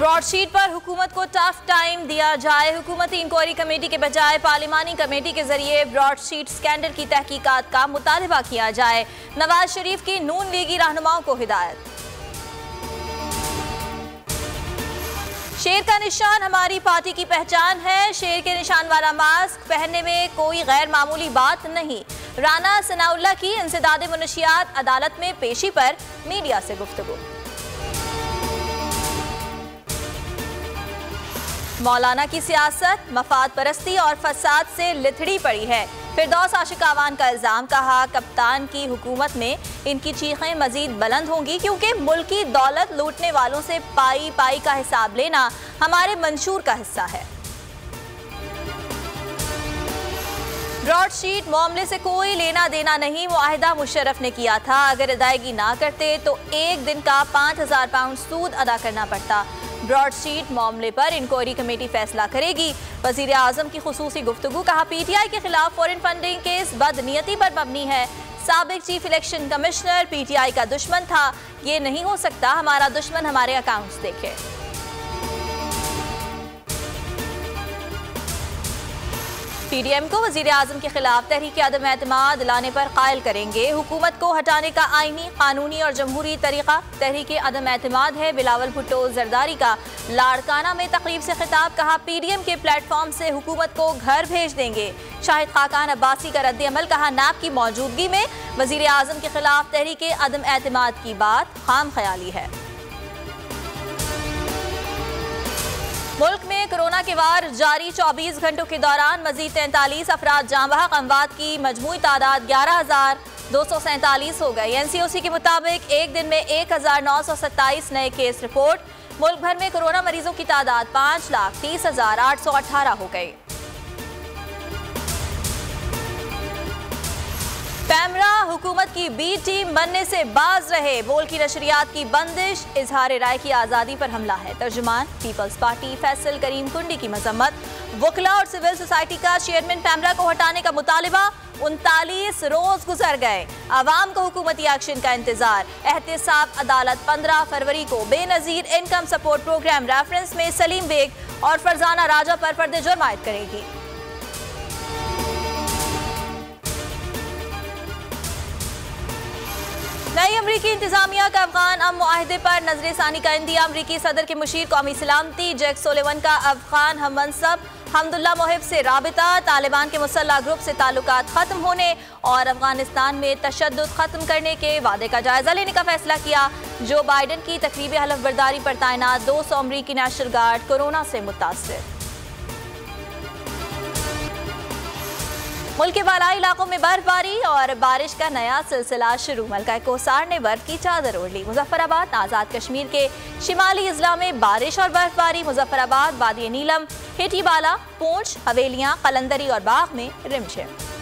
Broadsheet पर हुकूमत को टफ टाइम दिया जाए। हुकूमती इंक्वायरी कमेटी के बजाय पार्लिमानी कमेटी के जरिए ब्रॉडशीट स्कैंडल की तहकीकात का मुतालबा किया जाए। नवाज शरीफ की नून लीगी रहनुमाओं को हिदायत। शेर का निशान हमारी पार्टी की पहचान है। शेर के निशान वाला मास्क पहनने में कोई गैर मामूली बात नहीं। राना सनाउल्लाह की इंसदादे मुनशियात अदालत में पेशी पर मीडिया से गुफ्तगू। मौलाना की सियासत मफाद परस्ती और फसाद से लिथड़ी पड़ी है। फिरदौस आशिक आवान का इल्जाम, कहा कप्तान की हुकूमत में इनकी चीखें मजीद बुलंद होंगी क्योंकि मुल्क की दौलत लूटने वालों से पाई पाई का हिसाब लेना हमारे मंशूर का हिस्सा है। ब्रॉडशीट मामले से कोई लेना देना नहीं, मुआहिदा मुशर्रफ ने किया था। अगर अदायगी ना करते तो एक दिन का 5000 पाउंड सूद अदा करना पड़ता। ब्रॉडशीट मामले पर इंक्वायरी कमेटी फैसला करेगी। वजीर आजम की खुसूसी गुफ्तगू, कहा पीटीआई के खिलाफ फॉरेन फंडिंग केस बदनीयती पर मबनी है। साबिक चीफ इलेक्शन कमिश्नर पीटीआई का दुश्मन था, ये नहीं हो सकता। हमारा दुश्मन हमारे अकाउंट्स देखे। पीडीएम को वजीर आजम के खिलाफ तहरीक अदम एतमाद लाने पर कायल करेंगे। हुकूमत को हटाने का आईनी, कानूनी और जमहूरी तरीका तहरीक अदम एतमाद है। बिलावल भुट्टो जरदारी का लाड़काना में तकरीब से खिताब, कहा पीडीएम के प्लेटफॉर्म से हुकूमत को घर भेज देंगे। शाहिद खाकान अब्बासी का रद्द अमल, कहा नाब की मौजूदगी में वजीर आजम के खिलाफ तहरीक अदम एतमाद की बात खाम ख्याली है। मुल्क में कोरोना के वार जारी। 24 घंटों के दौरान मजीद 43 अफराद जाँ बहक। अमवात की मजमूई तादाद 11,247 हो गई। एनसीओसी के मुताबिक एक दिन में 1927 नए केस रिपोर्ट। मुल्क भर में कोरोना मरीजों की तादाद 5,30,818 हो गई। पैमरा हुकूमत की बी टीम बनने से बाज रहे। बोल की नशरियात की बंदिश, इजहार राय की आज़ादी पर हमला है। तर्जुमान पीपल्स पार्टी फैसल करीम कुंडी की मजम्मत। वकला और सिविल सोसाइटी का चेयरमैन पैमरा को हटाने का मुतालिबा। 39 रोज गुजर गए, आवाम को हुकूमती एक्शन का इंतजार। एहतिसाब अदालत 15 फरवरी को Benazir income support programme reference में सलीम बेग और फरजाना राजा पर फर्द जुर्म आयद करेगी। नई अमरीकी इंतजामिया का अफगान अमन मुआहदे पर नजरसानी का इंदिया। अमरीकी सदर के मुशीर कौमी सलामती जैक सोलिवन का अफगान हम मनसब हमदुल्ला मोहिब से राबिता। तालिबान के मुसल्लह ग्रुप से ताल्लुकात खत्म होने और अफगानिस्तान में तशद्दुद खत्म करने के वादे का जायजा लेने का फैसला किया। जो बाइडन की तकरीब हलफ बर्दारी पर तैनात 200 अमरीकी नेशनल गार्ड कोरोना से मुतासिर। मुल्क के बालाई इलाकों में बर्फबारी और बारिश का नया सिलसिला शुरू। मलका कोसार ने बर्फ की चादर ओढ़ ली। मुजफ्फराबाद आज़ाद कश्मीर के शिमाली अजला में बारिश और बर्फबारी। मुजफ्फराबाद, वादी नीलम, हेटीबाला, पूंछ, हवेलियां, कलंदरी और बाग में रिमझिम।